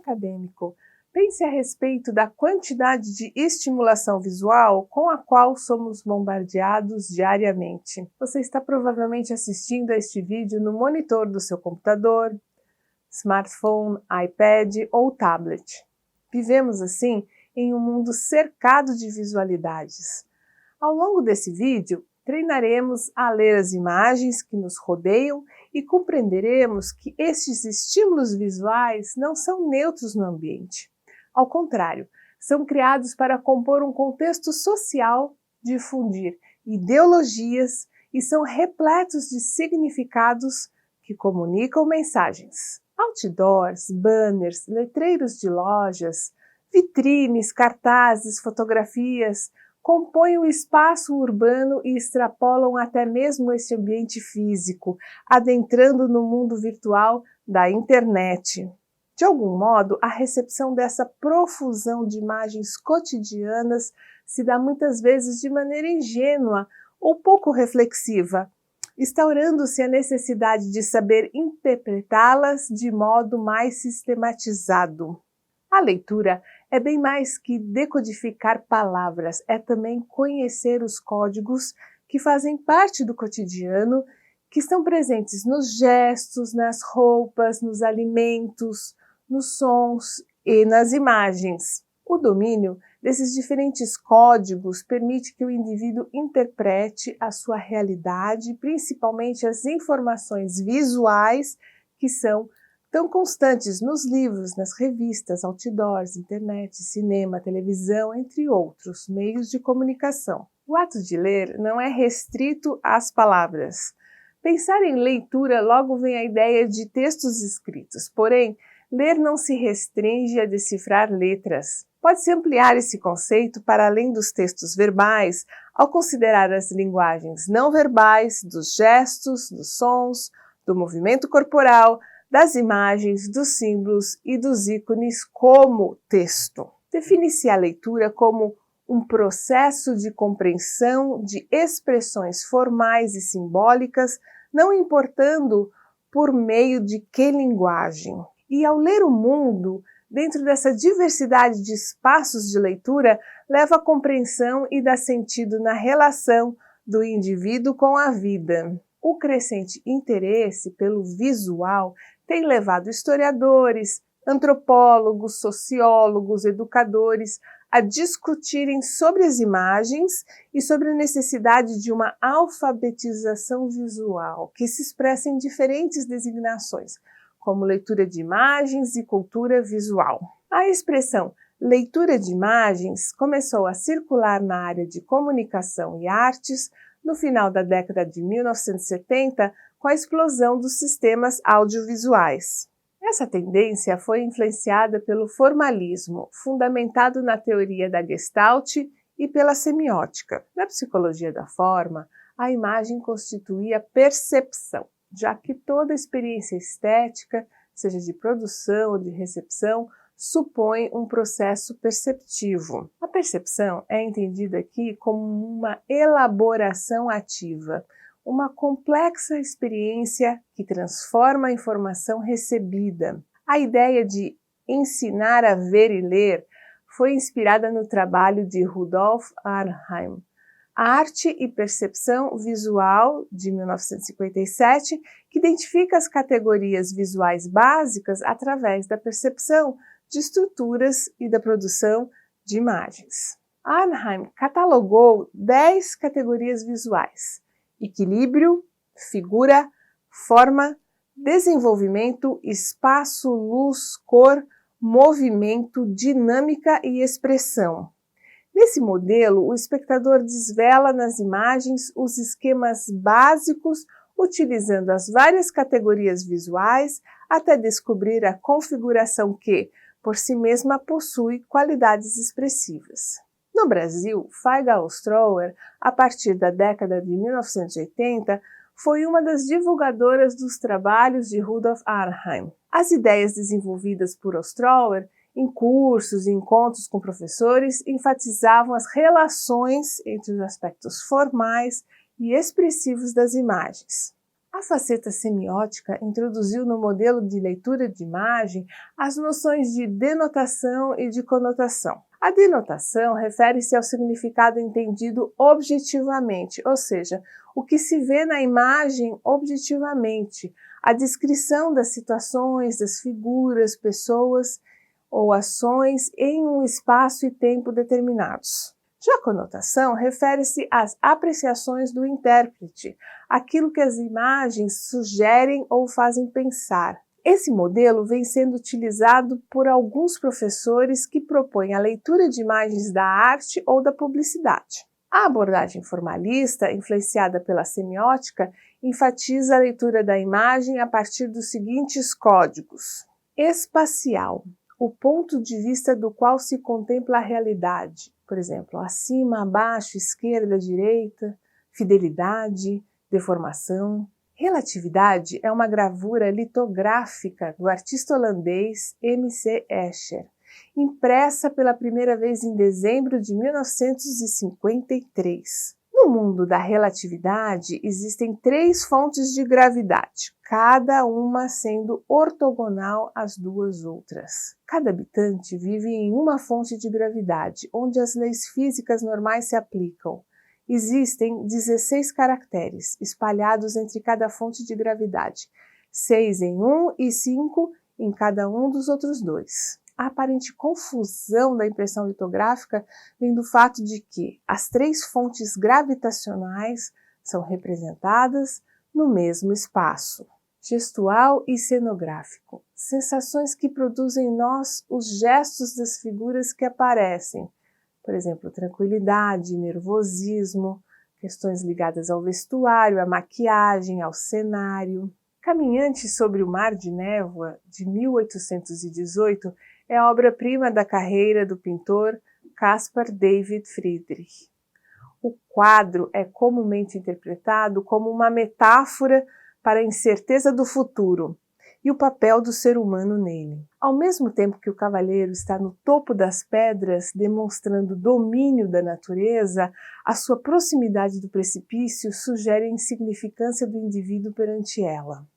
acadêmico. Pense a respeito da quantidade de estimulação visual com a qual somos bombardeados diariamente. Você está provavelmente assistindo a este vídeo no monitor do seu computador, smartphone, iPad ou tablet. Vivemos, assim, em um mundo cercado de visualidades. Ao longo desse vídeo, treinaremos a ler as imagens que nos rodeiam e compreenderemos que estes estímulos visuais não são neutros no ambiente. Ao contrário, são criados para compor um contexto social, difundir ideologias e são repletos de significados que comunicam mensagens. Outdoors, banners, letreiros de lojas, vitrines, cartazes, fotografias compõem o espaço urbano e extrapolam até mesmo este ambiente físico, adentrando no mundo virtual da internet. De algum modo, a recepção dessa profusão de imagens cotidianas se dá muitas vezes de maneira ingênua ou pouco reflexiva, instaurando-se a necessidade de saber interpretá-las de modo mais sistematizado. A leitura é bem mais que decodificar palavras, é também conhecer os códigos que fazem parte do cotidiano, que estão presentes nos gestos, nas roupas, nos alimentos, nos sons e nas imagens. O domínio desses diferentes códigos permite que o indivíduo interprete a sua realidade, principalmente as informações visuais que são tão constantes nos livros, nas revistas, outdoors, internet, cinema, televisão, entre outros meios de comunicação. O ato de ler não é restrito às palavras. Pensar em leitura logo vem a ideia de textos escritos, porém, ler não se restringe a decifrar letras. Pode-se ampliar esse conceito para além dos textos verbais, ao considerar as linguagens não verbais, dos gestos, dos sons, do movimento corporal, das imagens, dos símbolos e dos ícones como texto. Define-se a leitura como um processo de compreensão de expressões formais e simbólicas, não importando por meio de que linguagem. E ao ler o mundo, dentro dessa diversidade de espaços de leitura, leva à compreensão e dá sentido na relação do indivíduo com a vida. O crescente interesse pelo visual tem levado historiadores, antropólogos, sociólogos, educadores a discutirem sobre as imagens e sobre a necessidade de uma alfabetização visual, que se expressa em diferentes designações, como leitura de imagens e cultura visual. A expressão leitura de imagens começou a circular na área de comunicação e artes no final da década de 1970, com a explosão dos sistemas audiovisuais. Essa tendência foi influenciada pelo formalismo, fundamentado na teoria da Gestalt e pela semiótica. Na psicologia da forma, a imagem constituía percepção, já que toda experiência estética, seja de produção ou de recepção, supõe um processo perceptivo. A percepção é entendida aqui como uma elaboração ativa, uma complexa experiência que transforma a informação recebida. A ideia de ensinar a ver e ler foi inspirada no trabalho de Rudolf Arnheim, Arte e Percepção Visual, de 1957, que identifica as categorias visuais básicas através da percepção de estruturas e da produção de imagens. Arnheim catalogou 10 categorias visuais: equilíbrio, figura, forma, desenvolvimento, espaço, luz, cor, movimento, dinâmica e expressão. Nesse modelo, o espectador desvela nas imagens os esquemas básicos, utilizando as várias categorias visuais até descobrir a configuração que, por si mesma, possui qualidades expressivas. No Brasil, Feiga-Ostrower, a partir da década de 1980, foi uma das divulgadoras dos trabalhos de Rudolf Arnheim. As ideias desenvolvidas por Ostrower em cursos e encontros com professores enfatizavam as relações entre os aspectos formais e expressivos das imagens. A faceta semiótica introduziu no modelo de leitura de imagem as noções de denotação e de conotação. A denotação refere-se ao significado entendido objetivamente, ou seja, o que se vê na imagem objetivamente, a descrição das situações, das figuras, pessoas ou ações em um espaço e tempo determinados. Já a conotação refere-se às apreciações do intérprete, aquilo que as imagens sugerem ou fazem pensar. Esse modelo vem sendo utilizado por alguns professores que propõem a leitura de imagens da arte ou da publicidade. A abordagem formalista, influenciada pela semiótica, enfatiza a leitura da imagem a partir dos seguintes códigos: espacial, o ponto de vista do qual se contempla a realidade, por exemplo, acima, abaixo, esquerda, direita, fidelidade, deformação. Relatividade é uma gravura litográfica do artista holandês M.C. Escher, impressa pela primeira vez em dezembro de 1953. No mundo da relatividade, existem 3 fontes de gravidade, cada uma sendo ortogonal às duas outras. Cada habitante vive em uma fonte de gravidade, onde as leis físicas normais se aplicam. Existem 16 caracteres espalhados entre cada fonte de gravidade, 6 em um e 5 em cada um dos outros 2. A aparente confusão da impressão litográfica vem do fato de que as 3 fontes gravitacionais são representadas no mesmo espaço. Gestual e cenográfico, sensações que produzem em nós os gestos das figuras que aparecem, por exemplo, tranquilidade, nervosismo, questões ligadas ao vestuário, à maquiagem, ao cenário. Caminhante sobre o Mar de Névoa, de 1818, é a obra-prima da carreira do pintor Caspar David Friedrich. O quadro é comumente interpretado como uma metáfora para a incerteza do futuro e o papel do ser humano nele. Ao mesmo tempo que o cavalheiro está no topo das pedras, demonstrando domínio da natureza, a sua proximidade do precipício sugere a insignificância do indivíduo perante ela.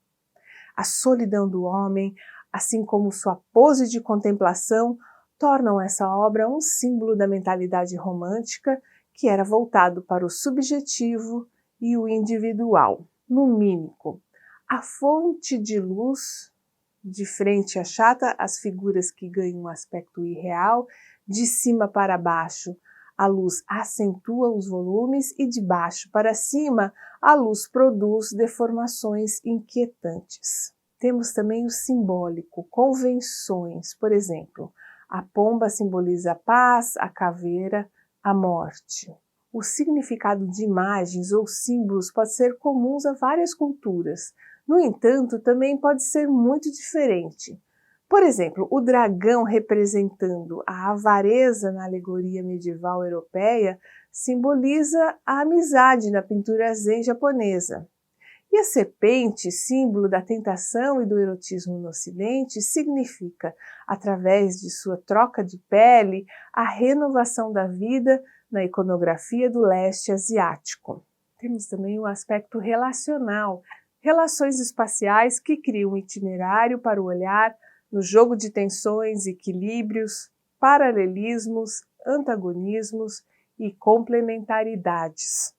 A solidão do homem, assim como sua pose de contemplação, tornam essa obra um símbolo da mentalidade romântica que era voltado para o subjetivo e o individual. No mímico, a fonte de luz de frente achata as figuras que ganham um aspecto irreal, de cima para baixo a luz acentua os volumes e de baixo para cima a luz produz deformações inquietantes. Temos também o simbólico, convenções, por exemplo, a pomba simboliza a paz, a caveira, a morte. O significado de imagens ou símbolos pode ser comuns a várias culturas. No entanto, também pode ser muito diferente. Por exemplo, o dragão representando a avareza na alegoria medieval europeia simboliza a amizade na pintura zen japonesa. E a serpente, símbolo da tentação e do erotismo no Ocidente, significa, através de sua troca de pele, a renovação da vida na iconografia do leste asiático. Temos também o aspecto relacional, relações espaciais que criam um itinerário para o olhar no jogo de tensões, equilíbrios, paralelismos, antagonismos e complementaridades.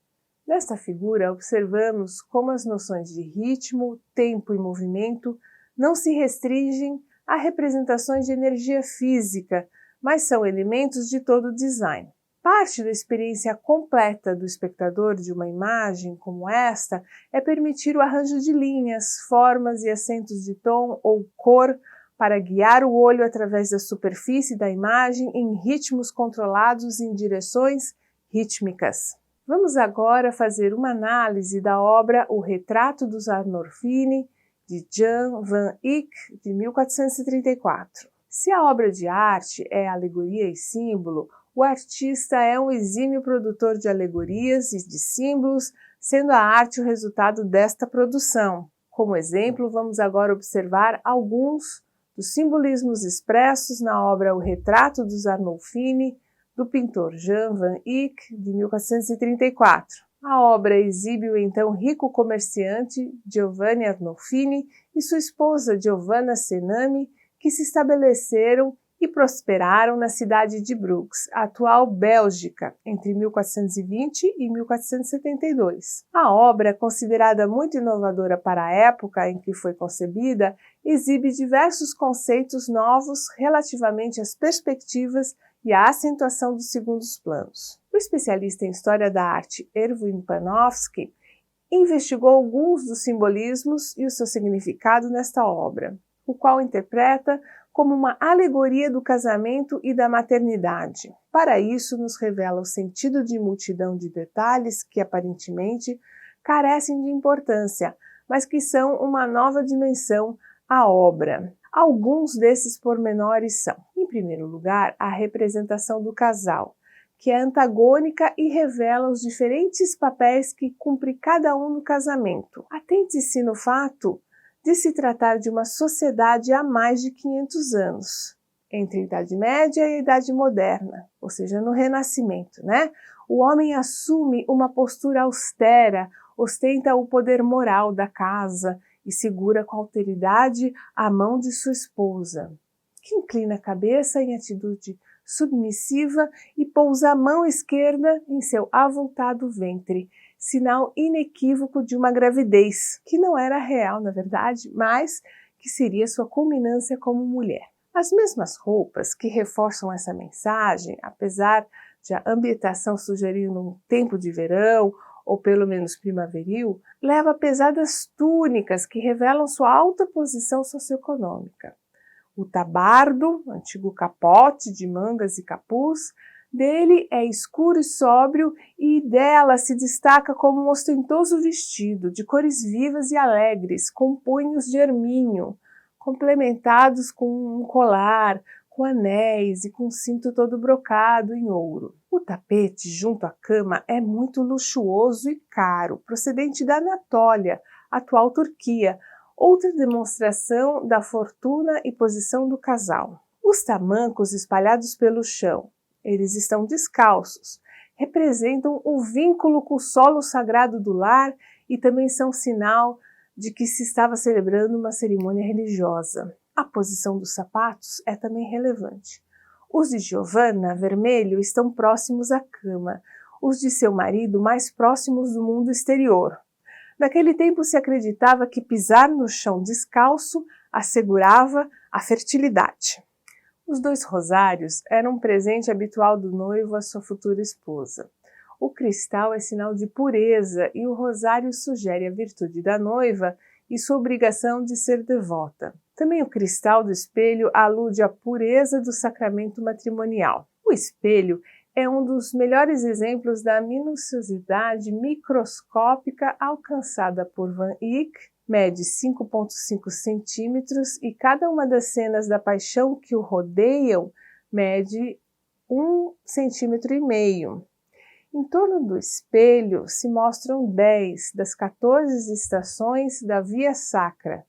Nesta figura, observamos como as noções de ritmo, tempo e movimento não se restringem a representações de energia física, mas são elementos de todo o design. Parte da experiência completa do espectador de uma imagem como esta é permitir o arranjo de linhas, formas e acentos de tom ou cor para guiar o olho através da superfície da imagem em ritmos controlados em direções rítmicas. Vamos agora fazer uma análise da obra O Retrato dos Arnolfini, de Jan van Eyck, de 1434. Se a obra de arte é alegoria e símbolo, o artista é um exímio produtor de alegorias e de símbolos, sendo a arte o resultado desta produção. Como exemplo, vamos agora observar alguns dos simbolismos expressos na obra O Retrato dos Arnolfini, do pintor Jan van Eyck, de 1434. A obra exibe o então rico comerciante Giovanni Arnolfini e sua esposa Giovanna Senami, que se estabeleceram e prosperaram na cidade de Brux, atual Bélgica, entre 1420 e 1472. A obra, considerada muito inovadora para a época em que foi concebida, exibe diversos conceitos novos relativamente às perspectivas e à acentuação dos segundos planos. O especialista em História da Arte Erwin Panofsky investigou alguns dos simbolismos e o seu significado nesta obra, o qual interpreta como uma alegoria do casamento e da maternidade. Para isso, nos revela o sentido de multidão de detalhes que, aparentemente, carecem de importância, mas que são uma nova dimensão à obra. Alguns desses pormenores são, em primeiro lugar, a representação do casal, que é antagônica e revela os diferentes papéis que cumpre cada um no casamento. Atente-se no fato de se tratar de uma sociedade há mais de 500 anos, entre a Idade Média e a Idade Moderna, ou seja, no Renascimento, né? O homem assume uma postura austera, ostenta o poder moral da casa e segura com alteridade a mão de sua esposa, que inclina a cabeça em atitude submissiva e pousa a mão esquerda em seu avultado ventre, sinal inequívoco de uma gravidez, que não era real, na verdade, mas que seria sua culminância como mulher. As mesmas roupas que reforçam essa mensagem, apesar de a ambientação sugerir um tempo de verão, ou pelo menos primaveril, leva pesadas túnicas que revelam sua alta posição socioeconômica. O tabardo, antigo capote de mangas e capuz, dele é escuro e sóbrio e dela se destaca como um ostentoso vestido de cores vivas e alegres, com punhos de arminho, complementados com um colar, com anéis e com um cinto todo brocado em ouro. O tapete junto à cama é muito luxuoso e caro, procedente da Anatólia, atual Turquia, outra demonstração da fortuna e posição do casal. Os tamancos espalhados pelo chão, eles estão descalços, representam o vínculo com o solo sagrado do lar e também são sinal de que se estava celebrando uma cerimônia religiosa. A posição dos sapatos é também relevante. Os de Giovanna, vermelho, estão próximos à cama, os de seu marido mais próximos do mundo exterior. Naquele tempo se acreditava que pisar no chão descalço assegurava a fertilidade. Os 2 rosários eram um presente habitual do noivo à sua futura esposa. O cristal é sinal de pureza e o rosário sugere a virtude da noiva e sua obrigação de ser devota. Também o cristal do espelho alude à pureza do sacramento matrimonial. O espelho é um dos melhores exemplos da minuciosidade microscópica alcançada por Van Eyck, mede 5,5 centímetros e cada uma das cenas da paixão que o rodeiam mede 1,5 centímetro. Em torno do espelho se mostram 10 das 14 estações da Via Sacra,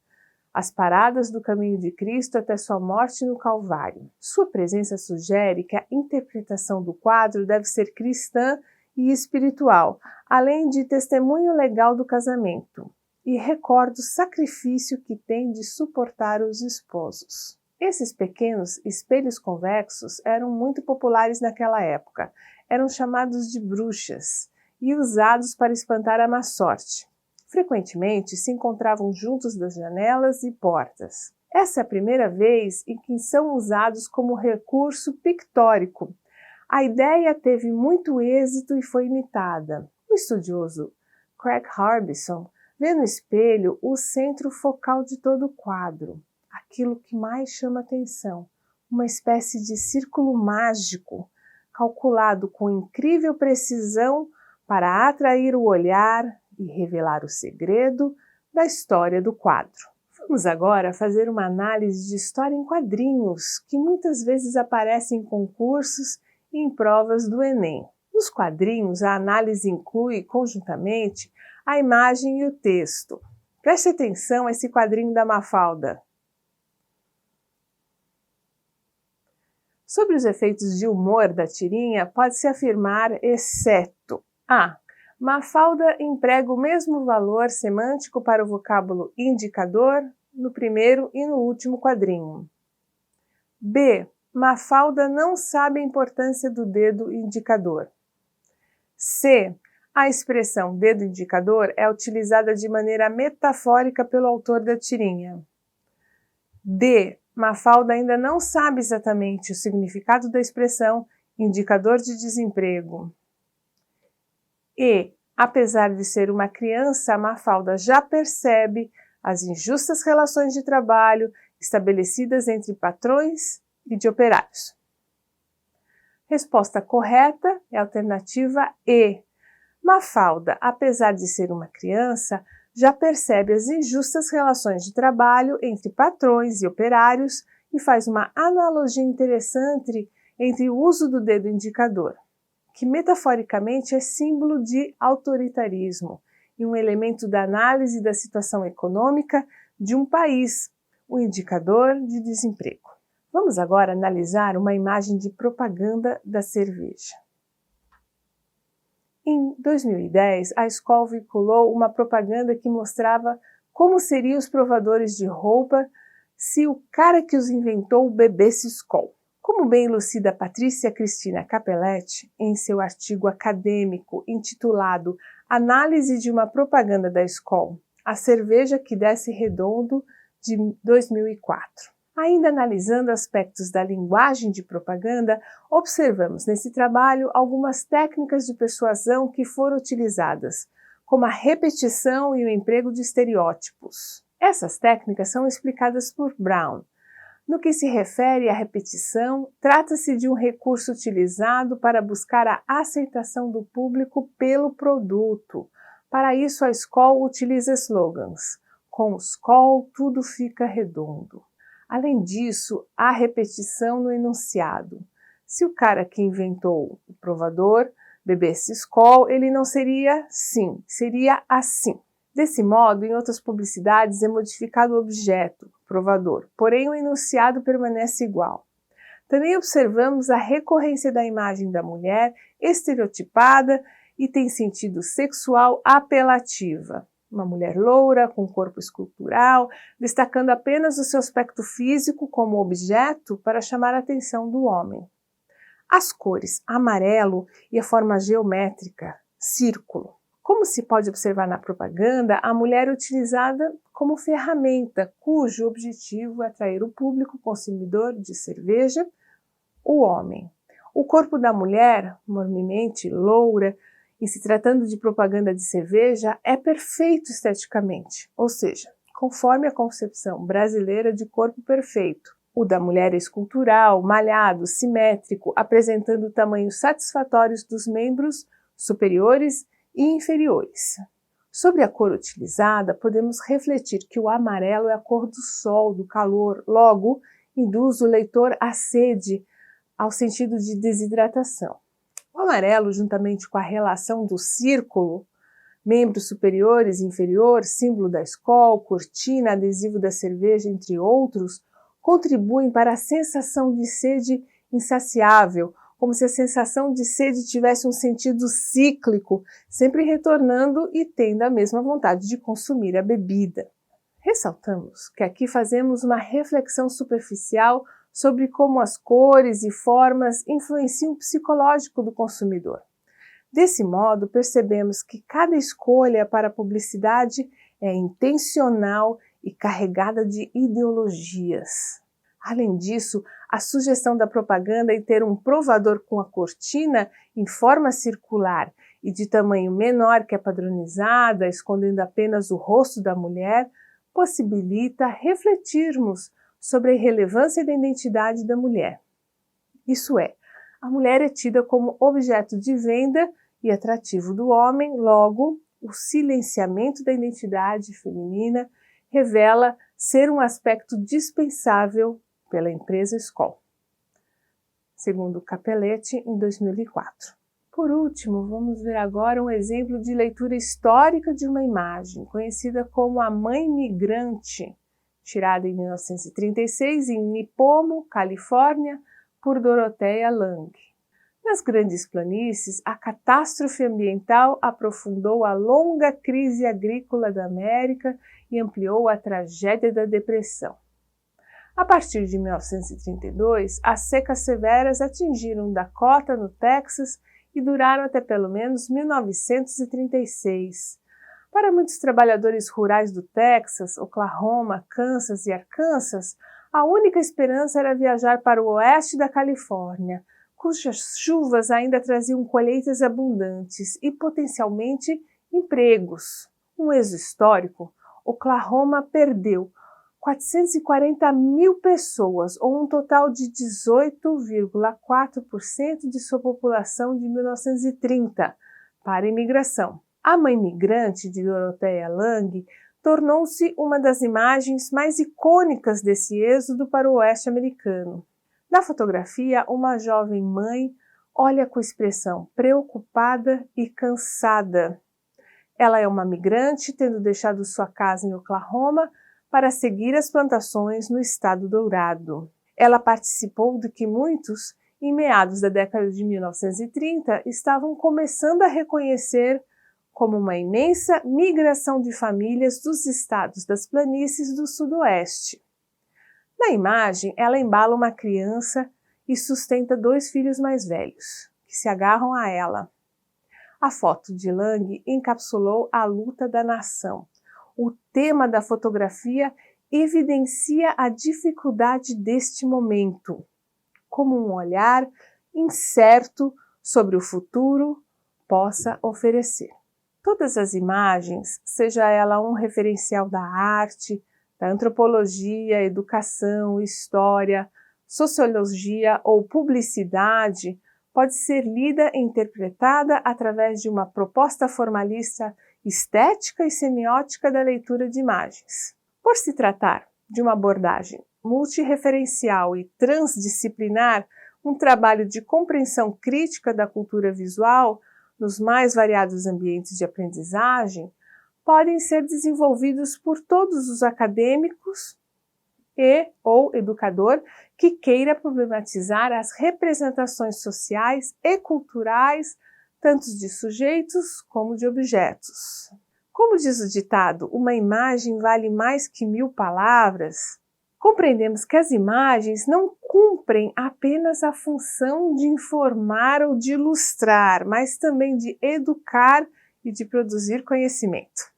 as paradas do caminho de Cristo até sua morte no Calvário. Sua presença sugere que a interpretação do quadro deve ser cristã e espiritual, além de testemunho legal do casamento, e recorda o sacrifício que tem de suportar os esposos. Esses pequenos espelhos convexos eram muito populares naquela época, eram chamados de bruxas e usados para espantar a má sorte. Frequentemente se encontravam juntos das janelas e portas. Essa é a primeira vez em que são usados como recurso pictórico. A ideia teve muito êxito e foi imitada. O estudioso Craig Harbison vê no espelho o centro focal de todo o quadro, aquilo que mais chama atenção, uma espécie de círculo mágico, calculado com incrível precisão para atrair o olhar e revelar o segredo da história do quadro. Vamos agora fazer uma análise de história em quadrinhos, que muitas vezes aparece em concursos e em provas do Enem. Nos quadrinhos, a análise inclui, conjuntamente, a imagem e o texto. Preste atenção a esse quadrinho da Mafalda. Sobre os efeitos de humor da tirinha, pode-se afirmar exceto a. Mafalda emprega o mesmo valor semântico para o vocábulo indicador no primeiro e no último quadrinho. B. Mafalda não sabe a importância do dedo indicador. C. A expressão dedo indicador é utilizada de maneira metafórica pelo autor da tirinha. D. Mafalda ainda não sabe exatamente o significado da expressão indicador de desemprego. E. Apesar de ser uma criança, Mafalda já percebe as injustas relações de trabalho estabelecidas entre patrões e de operários. Resposta correta é a alternativa E. Mafalda, apesar de ser uma criança, já percebe as injustas relações de trabalho entre patrões e operários e faz uma analogia interessante entre o uso do dedo indicador, que metaforicamente é símbolo de autoritarismo e um elemento da análise da situação econômica de um país, o indicador de desemprego. Vamos agora analisar uma imagem de propaganda da cerveja. Em 2010, a Skol vinculou uma propaganda que mostrava como seriam os provadores de roupa se o cara que os inventou bebesse Skol. Como bem elucida Patrícia Cristina Capelletti em seu artigo acadêmico intitulado Análise de uma propaganda da Skol, a cerveja que desce redondo, de 2004. Ainda analisando aspectos da linguagem de propaganda, observamos nesse trabalho algumas técnicas de persuasão que foram utilizadas, como a repetição e o emprego de estereótipos. Essas técnicas são explicadas por Brown. No que se refere à repetição, trata-se de um recurso utilizado para buscar a aceitação do público pelo produto. Para isso, a Skol utiliza slogans. Com Skol, tudo fica redondo. Além disso, há repetição no enunciado. Se o cara que inventou o provador bebesse Skol, ele não seria sim, seria assim. Desse modo, em outras publicidades é modificado o objeto, provador, porém o enunciado permanece igual. Também observamos a recorrência da imagem da mulher estereotipada e tem sentido sexual apelativa. Uma mulher loura, com corpo escultural, destacando apenas o seu aspecto físico como objeto para chamar a atenção do homem. As cores amarelo e a forma geométrica, círculo. Como se pode observar na propaganda, a mulher é utilizada como ferramenta, cujo objetivo é atrair o público consumidor de cerveja, o homem. O corpo da mulher, enormemente loura, e se tratando de propaganda de cerveja, é perfeito esteticamente, ou seja, conforme a concepção brasileira de corpo perfeito. O da mulher é escultural, malhado, simétrico, apresentando tamanhos satisfatórios dos membros superiores e inferiores. Sobre a cor utilizada, podemos refletir que o amarelo é a cor do sol, do calor, logo induz o leitor à sede, ao sentido de desidratação. O amarelo, juntamente com a relação do círculo, membros superiores e inferior, símbolo da Skol, cortina, adesivo da cerveja, entre outros, contribuem para a sensação de sede insaciável, como se a sensação de sede tivesse um sentido cíclico, sempre retornando e tendo a mesma vontade de consumir a bebida. Ressaltamos que aqui fazemos uma reflexão superficial sobre como as cores e formas influenciam o psicológico do consumidor. Desse modo, percebemos que cada escolha para a publicidade é intencional e carregada de ideologias. Além disso, a sugestão da propaganda em ter um provador com a cortina em forma circular e de tamanho menor que a padronizada, escondendo apenas o rosto da mulher, possibilita refletirmos sobre a irrelevância da identidade da mulher. Isso é, a mulher é tida como objeto de venda e atrativo do homem, logo, o silenciamento da identidade feminina revela ser um aspecto dispensável pela empresa Skol, segundo Capelletti, em 2004. Por último, vamos ver agora um exemplo de leitura histórica de uma imagem, conhecida como a Mãe Migrante, tirada em 1936 em Nipomo, Califórnia, por Dorothea Lange. Nas grandes planícies, a catástrofe ambiental aprofundou a longa crise agrícola da América e ampliou a tragédia da depressão. A partir de 1932, as secas severas atingiram Dakota, no Texas, e duraram até pelo menos 1936. Para muitos trabalhadores rurais do Texas, Oklahoma, Kansas e Arkansas, a única esperança era viajar para o oeste da Califórnia, cujas chuvas ainda traziam colheitas abundantes e potencialmente empregos. Um êxodo histórico, Oklahoma perdeu 440 mil pessoas, ou um total de 18,4% de sua população de 1930, para a imigração. A mãe migrante de Dorothea Lange tornou-se uma das imagens mais icônicas desse êxodo para o oeste americano. Na fotografia, uma jovem mãe olha com expressão preocupada e cansada. Ela é uma migrante, tendo deixado sua casa em Oklahoma para seguir as plantações no estado dourado. Ela participou do que muitos, em meados da década de 1930, estavam começando a reconhecer como uma imensa migração de famílias dos estados das planícies do sudoeste. Na imagem, ela embala uma criança e sustenta 2 filhos mais velhos, que se agarram a ela. A foto de Lange encapsulou a luta da nação. O tema da fotografia evidencia a dificuldade deste momento, como um olhar incerto sobre o futuro possa oferecer. Todas as imagens, seja ela um referencial da arte, da antropologia, educação, história, sociologia ou publicidade, pode ser lida e interpretada através de uma proposta formalista estética e semiótica da leitura de imagens. Por se tratar de uma abordagem multirreferencial e transdisciplinar, um trabalho de compreensão crítica da cultura visual nos mais variados ambientes de aprendizagem, podem ser desenvolvidos por todos os acadêmicos ou educador que queira problematizar as representações sociais e culturais, tanto de sujeitos como de objetos. Como diz o ditado, uma imagem vale mais que 1000 palavras, compreendemos que as imagens não cumprem apenas a função de informar ou de ilustrar, mas também de educar e de produzir conhecimento.